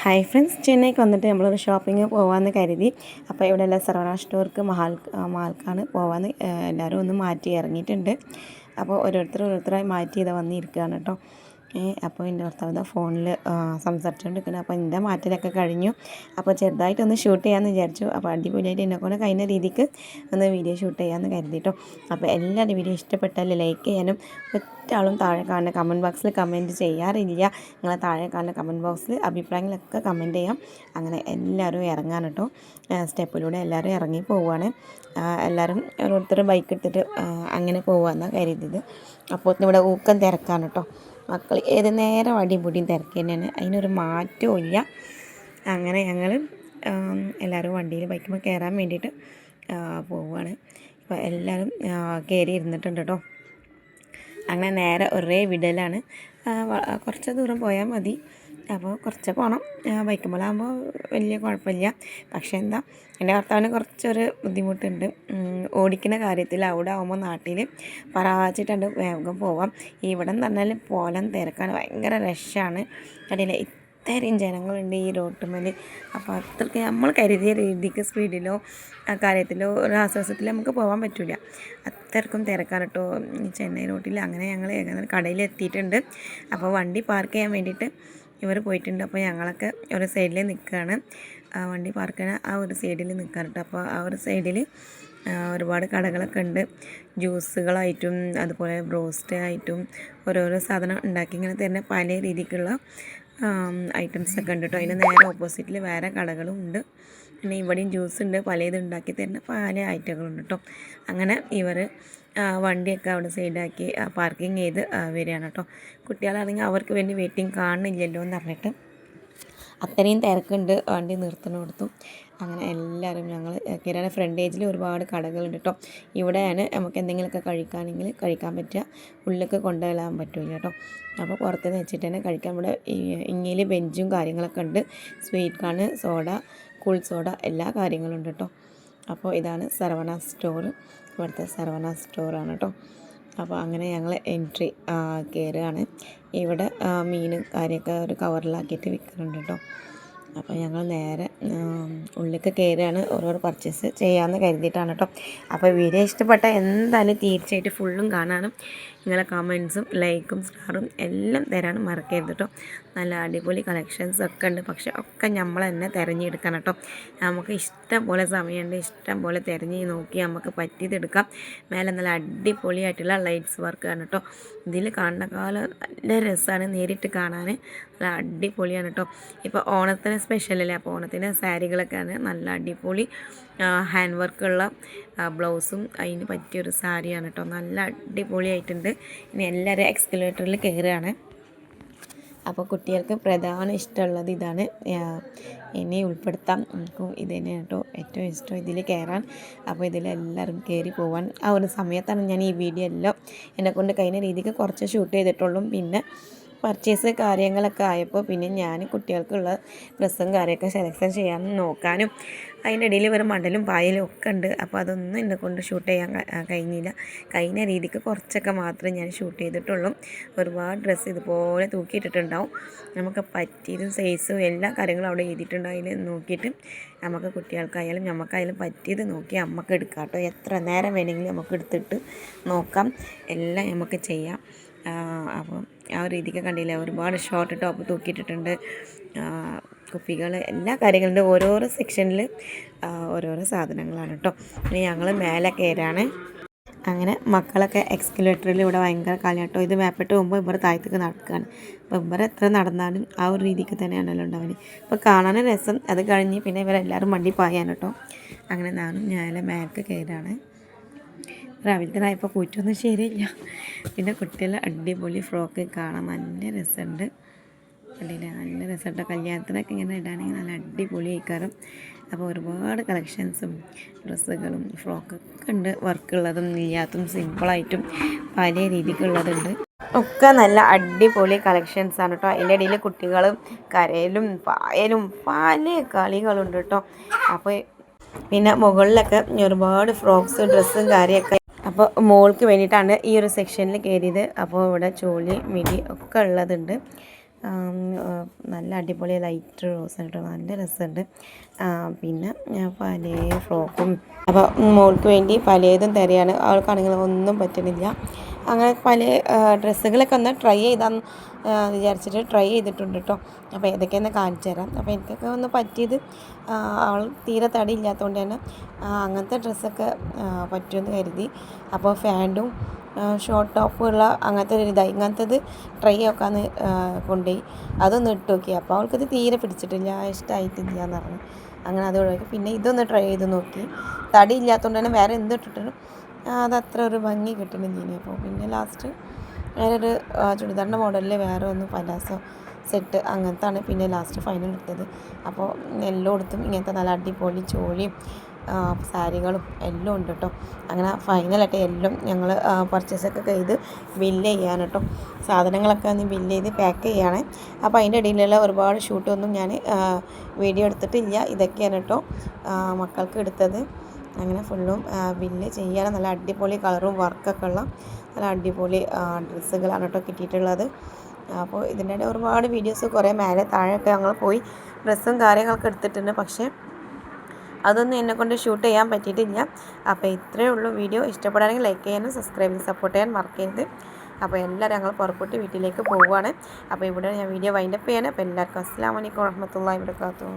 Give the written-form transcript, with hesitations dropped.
Hi friends, ചെന്നൈക്ക് വന്നിട്ട് നമ്മളൊരു shopping പോകാമെന്ന് കരുതി. അപ്പോൾ ഇവിടെയുള്ള സർവണ സ്റ്റോർക്ക് മാൾക്കാണ് പോകാമെന്ന് എല്ലാവരും ഒന്ന് മാറ്റി ഇറങ്ങിയിട്ടുണ്ട്. അപ്പോൾ ഓരോരുത്തരായി മാറ്റി ഇതാ വന്നിരിക്കുകയാണ് കേട്ടോ. അപ്പോൾ എൻ്റെ ഭർത്താവ് ഫോണിൽ സംസാരിച്ചുകൊണ്ടിരിക്കുന്നത്. അപ്പോൾ എൻ്റെ മാറ്റലൊക്കെ കഴിഞ്ഞു. അപ്പോൾ ചെറുതായിട്ടൊന്ന് ഷൂട്ട് ചെയ്യാമെന്ന് വിചാരിച്ചു. അപ്പോൾ അടിപൊളിയായിട്ട് എന്നെക്കൊണ്ട് കഴിഞ്ഞ രീതിക്ക് ഒന്ന് വീഡിയോ ഷൂട്ട് ചെയ്യാമെന്ന് കരുതിട്ടോ. അപ്പോൾ എല്ലാവരും വീഡിയോ ഇഷ്ടപ്പെട്ടാൽ ലൈക്ക് ചെയ്യാനും ഒറ്റാളും താഴെ കാണുന്ന കമൻറ്റ് ബോക്സിൽ കമൻറ്റ് ചെയ്യാറില്ല. നിങ്ങളെ താഴെ കാണുന്ന കമൻറ്റ് ബോക്സിൽ അഭിപ്രായങ്ങളൊക്കെ കമൻറ്റ് ചെയ്യാം. അങ്ങനെ എല്ലാവരും ഇറങ്ങാൻ കേട്ടോ. സ്റ്റെപ്പിലൂടെ എല്ലാവരും ഇറങ്ങി പോവുകയാണ്. എല്ലാവരും ഓരോരുത്തർ ബൈക്ക് എടുത്തിട്ട് അങ്ങനെ പോകാമെന്നാണ് കരുതിയത്. അപ്പോൾ ഇവിടെ ഊക്കം തിരക്കാണ് കേട്ടോ. മക്കൾ ഏത് നേരം അടിപൊടിയും തിരക്ക് തന്നെയാണ്, അതിനൊരു മാറ്റവും ഇല്ല. അങ്ങനെ ഞങ്ങൾ എല്ലാവരും വണ്ടിയിൽ ബൈക്കുമ്പോൾ കയറാൻ വേണ്ടിയിട്ട് പോവുകയാണ്. അപ്പോൾ എല്ലാവരും കയറി ഇരുന്നിട്ടുണ്ട് കേട്ടോ. അങ്ങനെ നേരെ ഒരേ വിടലാണ്. കുറച്ച് ദൂരം പോയാൽ മതി. അപ്പോൾ കുറച്ച് പോകണം. ബൈക്കുമ്പോഴാകുമ്പോൾ വലിയ കുഴപ്പമില്ല. പക്ഷേ എന്താ, എൻ്റെ ഭർത്താവിന് കുറച്ചൊരു ബുദ്ധിമുട്ടുണ്ട് ഓടിക്കുന്ന കാര്യത്തിൽ. അവിടെ ആകുമ്പോൾ നാട്ടിൽ പറാച്ചിട്ടുണ്ട് വേഗം പോവാം. ഇവിടെ എന്ന് പറഞ്ഞാൽ പോലം തിരക്കാണ്, ഭയങ്കര റഷാണ്. കടയിൽ ഇത്രയും ജനങ്ങളുണ്ട് ഈ റോട്ടുമ്മൽ. അപ്പോൾ അത്രയ്ക്ക് നമ്മൾ കരുതിയ രീതിക്ക് സ്പീഡിലോ ആ കാര്യത്തിലോ ഒരു ആശ്വാസത്തിൽ നമുക്ക് പോകാൻ പറ്റില്ല. അത്രക്കും തിരക്കാണ് കേട്ടോ ചെന്നൈ റോട്ടിൽ. അങ്ങനെ ഞങ്ങൾ ഏകദേശം കടയിൽ എത്തിയിട്ടുണ്ട്. അപ്പോൾ വണ്ടി പാർക്ക് ചെയ്യാൻ വേണ്ടിയിട്ട് ഇവർ പോയിട്ടുണ്ട്. അപ്പോൾ ഞങ്ങളൊക്കെ ഒരു സൈഡിൽ നിൽക്കുകയാണ്. വണ്ടി പാർക്ക് ചെയ്യുന്ന ആ ഒരു സൈഡിൽ നിൽക്കാൻ കേട്ടോ. അപ്പോൾ ആ ഒരു സൈഡിൽ ഒരുപാട് കടകളൊക്കെ ഉണ്ട്. ജ്യൂസുകളായിട്ടും അതുപോലെ ബ്രോസ്റ്റ് ആയിട്ടും ഓരോരോ സാധനം ഉണ്ടാക്കി ഇങ്ങനെ തരുന്ന പല രീതിക്കുള്ള ഐറ്റംസൊക്കെ ഉണ്ട് കേട്ടോ. അതിന് നേരെ ഓപ്പോസിറ്റിൽ വേറെ കടകളും ഉണ്ട്. പിന്നെ ഇവിടെയും ജ്യൂസ് ഉണ്ട്, പലതും ഉണ്ടാക്കി തരുന്ന പല ഐറ്റങ്ങളുണ്ട് കേട്ടോ. അങ്ങനെ ഇവർ വണ്ടിയൊക്കെ അവിടെ സൈഡാക്കി പാർക്കിംഗ് ചെയ്ത് വരികയാണ് കേട്ടോ. കുട്ടികളാണെങ്കിൽ അവർക്ക് വേണ്ടി വെയിറ്റിംഗ് കാണുന്നില്ലല്ലോ എന്ന് പറഞ്ഞിട്ട് അത്രയും തിരക്കുണ്ട് വണ്ടി നിർത്തുന്നിടത്തു. അങ്ങനെ എല്ലാവരും ഞങ്ങൾ കിരാന ഫ്രണ്ടേജിൽ ഒരുപാട് കടകളുണ്ട് കേട്ടോ. ഇവിടെയാണ് നമുക്ക് എന്തെങ്കിലുമൊക്കെ കഴിക്കുകയാണെങ്കിൽ കഴിക്കാൻ പറ്റുക, ഉള്ളിലേക്ക് കൊണ്ടുവരാൻ പറ്റില്ല കേട്ടോ. അപ്പോൾ പുറത്തുനിന്ന് വെച്ചിട്ട് തന്നെ കഴിക്കാൻ. ഇവിടെ ഇങ്ങയിൽ ബെഞ്ചും കാര്യങ്ങളൊക്കെ ഉണ്ട്. Sweet corn, soda, cool soda എല്ലാ കാര്യങ്ങളും ഉണ്ട് കേട്ടോ. അപ്പോൾ ഇതാണ് സർവണ സ്റ്റോർ, ഇവിടുത്തെ സർവണ സ്റ്റോറാണ് കേട്ടോ. അപ്പോൾ അങ്ങനെ ഞങ്ങൾ എൻട്രി കയറുകയാണ്. ഇവിടെ മീനും കാര്യമൊക്കെ ഒരു കവറിലാക്കിയിട്ട് വിൽക്കുന്നുണ്ട് കേട്ടോ. അപ്പോൾ ഞങ്ങൾ നേരെ ഉള്ളിലേക്ക് കയറുകയാണ്. ഓരോരോ പർച്ചേസ് ചെയ്യാമെന്ന് കരുതിയിട്ടാണ് കേട്ടോ. അപ്പോൾ വീഡിയോ ഇഷ്ടപ്പെട്ട എന്തായാലും തീർച്ചയായിട്ടും ഫുള്ളും കാണാനും നിങ്ങളെ കമൻസും ലൈക്കും സ്റ്റാറും എല്ലാം തരാനും മറക്കരുത് കേട്ടോ. നല്ല അടിപൊളി കളക്ഷൻസ് ഒക്കെ ഉണ്ട്. പക്ഷേ ഒക്കെ നമ്മൾ തന്നെ തിരഞ്ഞെടുക്കണം കേട്ടോ. നമുക്ക് ഇഷ്ടം പോലെ സമയമുണ്ട്, ഇഷ്ടം പോലെ തിരഞ്ഞ് നോക്കി നമുക്ക് പറ്റിയതെടുക്കാം. മേലെ നല്ല അടിപൊളിയായിട്ടുള്ള ലൈറ്റ്സ് വർക്കാണ് കേട്ടോ. ഇതിൽ കാണുന്ന കാലം നല്ല രസമാണ്, നേരിട്ട് കാണാൻ നല്ല അടിപൊളിയാണ് കേട്ടോ. ഇപ്പോൾ ഓണത്തിന് സ്പെഷ്യലല്ലേ, അപ്പോൾ ഓണത്തിന് സാരികളൊക്കെയാണ് നല്ല അടിപൊളി ഹാൻഡ് വർക്കുള്ള ബ്ലൗസും അതിന് പറ്റിയൊരു സാരിയാണ് കേട്ടോ. നല്ല അടിപൊളിയായിട്ടുണ്ട്. ഇനി എല്ലാവരും എക്സ്കലേറ്ററിൽ കയറുകയാണ്. അപ്പോൾ കുട്ടികൾക്ക് പ്രധാന ഇഷ്ടമുള്ളത് ഇതാണ്. ഇനി ഉൾപ്പെടുത്താം, എനിക്കും ഇത് തന്നെയാണ് കേട്ടോ ഏറ്റവും ഇഷ്ടം ഇതിൽ കയറാൻ. അപ്പോൾ ഇതിലെല്ലാവരും കയറി പോകാൻ ആ ഒരു സമയത്താണ് ഞാൻ ഈ വീഡിയോ എല്ലാം എന്നെക്കൊണ്ട് കഴിഞ്ഞ രീതിക്ക് കുറച്ച് ഷൂട്ട് ചെയ്തിട്ടുള്ളൂ. പിന്നെ പർച്ചേസ് കാര്യങ്ങളൊക്കെ ആയപ്പോൾ പിന്നെ ഞാൻ കുട്ടികൾക്കുള്ള ഡ്രസ്സും കാര്യമൊക്കെ സെലക്ഷൻ ചെയ്യാനും നോക്കാനും അതിൻ്റെ ഇടയിൽ ഒരു മടലും പായലും ഒക്കെ ഉണ്ട്. അപ്പോൾ അതൊന്നും എന്നെക്കൊണ്ട് ഷൂട്ട് ചെയ്യാൻ കഴിഞ്ഞില്ല. കഴിഞ്ഞ രീതിക്ക് കുറച്ചൊക്കെ മാത്രമേ ഞാൻ ഷൂട്ട് ചെയ്തിട്ടുള്ളൂ. ഒരുപാട് ഡ്രസ്സ് ഇതുപോലെ തൂക്കിയിട്ടിട്ടുണ്ടാവും. നമുക്ക് പറ്റിയതും സൈസും എല്ലാ കാര്യങ്ങളും അവിടെ എഴുതിയിട്ടുണ്ടാവും. അതിൽ നോക്കിയിട്ട് നമുക്ക് കുട്ടികൾക്കായാലും നമുക്കായാലും പറ്റിയത് നോക്കി നമുക്ക് എടുക്കാം കേട്ടോ. എത്ര നേരം വേണമെങ്കിലും നമുക്ക് എടുത്തിട്ട് നോക്കാം, എല്ലാം നമുക്ക് ചെയ്യാം. അപ്പം ആ ഒരു രീതിക്ക് കണ്ടില്ല, ഒരുപാട് ഷോർട്ട് ടോപ്പ് തൂക്കിയിട്ടിട്ടുണ്ട്, കുപ്പികൾ എല്ലാ കാര്യങ്ങളുണ്ട്. ഓരോരോ സെക്ഷനിൽ ഓരോരോ സാധനങ്ങളാണ് കേട്ടോ. ഇനി ഞങ്ങൾ മേലെ കയറാണ്. അങ്ങനെ മക്കളൊക്കെ എക്സ്കലേറ്ററിൽ ഇവിടെ ഭയങ്കര കളിയാട്ടോ. ഇത് മേപ്പിട്ട് പോകുമ്പോൾ ഇവർ താഴത്തേക്ക് നടക്കുകയാണ്. അപ്പോൾ ഇവർ എത്ര നടന്നാലും ആ ഒരു രീതിക്ക് തന്നെയാണല്ലോ ഉണ്ടാവുന്നത്. അപ്പോൾ കാണാൻ രസം. അത് കഴിഞ്ഞ് പിന്നെ ഇവരെല്ലാവരും വണ്ടി പായാണ് കേട്ടോ. അങ്ങനെ ഞാനും മേലേക്ക് കയറാണ്. രാവിലത്തിനായപ്പോൾ കൂറ്റൊന്നും ശരിയില്ല. പിന്നെ കുട്ടികൾ അടിപൊളി ഫ്രോക്ക് കാണാൻ നല്ല രസമുണ്ട്. കണ്ടില്ല, നല്ല രസമുണ്ട്. കല്യാണത്തിനൊക്കെ ഇങ്ങനെ ഇടാണെങ്കിൽ നല്ല അടിപൊളി ആയിക്കാറും. അപ്പോൾ ഒരുപാട് കളക്ഷൻസും ഡ്രസ്സുകളും ഫ്രോക്കൊക്കെ ഉണ്ട്. വർക്കുള്ളതും ഇല്ലാത്തതും സിമ്പിളായിട്ടും പല രീതിക്കുള്ളതുണ്ട്. ഒക്കെ നല്ല അടിപൊളി കളക്ഷൻസാണ് കേട്ടോ. അതിൻ്റെ ഇടയിൽ കുട്ടികളും കരയിലും പായലും പല കളികളുണ്ട് കേട്ടോ. അപ്പോൾ പിന്നെ മുകളിലൊക്കെ ഒരുപാട് ഫ്രോക്സ് ഡ്രസ്സും കാര്യമൊക്കെ. അപ്പോൾ മോൾക്ക് വേണ്ടിയിട്ടാണ് ഈ ഒരു സെക്ഷനിൽ കയറിയത്. അപ്പോൾ ഇവിടെ ചോളി മിടി ഒക്കെ ഉള്ളതുണ്ട്. നല്ല അടിപൊളി ലൈറ്റ് റോസ് കേട്ടോ, നല്ല രസമുണ്ട്. പിന്നെ പല ഫ്രോക്കും അപ്പോൾ മോൾക്ക് വേണ്ടി പലതും തരികയാണ്. അവൾക്കാണെങ്കിൽ ഒന്നും പറ്റുന്നില്ല. അങ്ങനെ പല ഡ്രസ്സുകളൊക്കെ ഒന്ന് ട്രൈ ചെയ്താന്ന് വിചാരിച്ചിട്ട് ട്രൈ ചെയ്തിട്ടുണ്ട് കേട്ടോ. അപ്പോൾ ഏതൊക്കെയെന്ന് കാണിച്ചു തരാം. അപ്പോൾ എനിക്കൊക്കെ ഒന്ന് പറ്റിയത്, അവൾ തീരെ തടി ഇല്ലാത്തതുകൊണ്ട് തന്നെ അങ്ങനത്തെ ഡ്രസ്സൊക്കെ പറ്റുമെന്ന് കരുതി. അപ്പോൾ ഫാൻറ്റും ഷോർട്ട് ടോപ്പുള്ള അങ്ങനത്തെ ഒരു ഇതായി, ഇങ്ങനത്തത് ട്രൈ ആക്കാന്ന് കൊണ്ടുപോയി അതൊന്ന് ഇട്ട് നോക്കി. അപ്പോൾ അവൾക്കത് തീരെ പിടിച്ചിട്ടില്ല, ഇഷ്ടമായിട്ടില്ല എന്ന് പറഞ്ഞു. അങ്ങനെ അത് ഒഴിവാക്കി. പിന്നെ ഇതൊന്ന് ട്രൈ ചെയ്ത് നോക്കി. തടി ഇല്ലാത്തതുകൊണ്ട് തന്നെ വേറെ എന്ത് ഇട്ടിട്ടും അതത്ര ഒരു ഭംഗി കിട്ടുന്നില്ല. അപ്പോൾ പിന്നെ ലാസ്റ്റ് വേറൊരു ചുരിദാറിൻ്റെ മോഡലിൽ വേറെ ഒന്ന് പലാസോ സെറ്റ് അങ്ങനത്താണ് പിന്നെ ലാസ്റ്റ് ഫൈനൽ എടുത്തത്. അപ്പോൾ എല്ലായിടത്തും ഇങ്ങനത്തെ നല്ല അടിപൊളി ചോളിയും സാരികളും എല്ലാം ഉണ്ട് കേട്ടോ. അങ്ങനെ ഫൈനലായിട്ട് എല്ലാം ഞങ്ങൾ പർച്ചേസൊക്കെ ചെയ്ത് ബില്ല് ചെയ്യാൻ കേട്ടോ. സാധനങ്ങളൊക്കെ ഒന്ന് ബില്ല് ചെയ്ത് പാക്ക് ചെയ്യുകയാണ്. അപ്പോൾ അതിൻ്റെ ഇടയിലുള്ള ഒരുപാട് ഷൂട്ടൊന്നും ഞാൻ വീഡിയോ എടുത്തിട്ടില്ല. ഇതൊക്കെയാണ് കേട്ടോ മക്കൾക്ക് എടുത്തത്. അങ്ങനെ ഫുള്ളും ബില്ല് ചെയ്യാൻ നല്ല അടിപൊളി കളറും വർക്കൊക്കെ ഉള്ള നല്ല അടിപൊളി ഡ്രസ്സുകളാണ് കേട്ടോ കിട്ടിയിട്ടുള്ളത്. അപ്പോൾ ഇതിൻ്റെ ഇടയിൽ ഒരുപാട് വീഡിയോസ് കുറേ മേലെ താഴെയൊക്കെ ഞങ്ങൾ പോയി ഡ്രസ്സും കാര്യങ്ങളൊക്കെ എടുത്തിട്ടുണ്ട്. പക്ഷേ അതൊന്നും എന്നെക്കൊണ്ട് ഷൂട്ട് ചെയ്യാൻ പറ്റിയിട്ടില്ല. അപ്പോൾ ഇത്രയേ ഉള്ളൂ. വീഡിയോ ഇഷ്ടപ്പെടുകയാണെങ്കിൽ ലൈക്ക് ചെയ്യാനും സബ്സ്ക്രൈബ് ചെയ്ത് സപ്പോർട്ട് ചെയ്യാൻ മറക്കരുത്. അപ്പോൾ എല്ലാവരും ഞങ്ങൾ പുറപ്പെട്ട് വീട്ടിലേക്ക് പോവുകയാണ്. അപ്പോൾ ഇവിടെ ഞാൻ വീഡിയോ വൈൻഡപ്പ് ചെയ്യാണ്. അപ്പോൾ എല്ലാവർക്കും അസ്സലാമു അലൈക്കും വറഹ്മത്തുള്ളാഹി വബറകാതുഹു.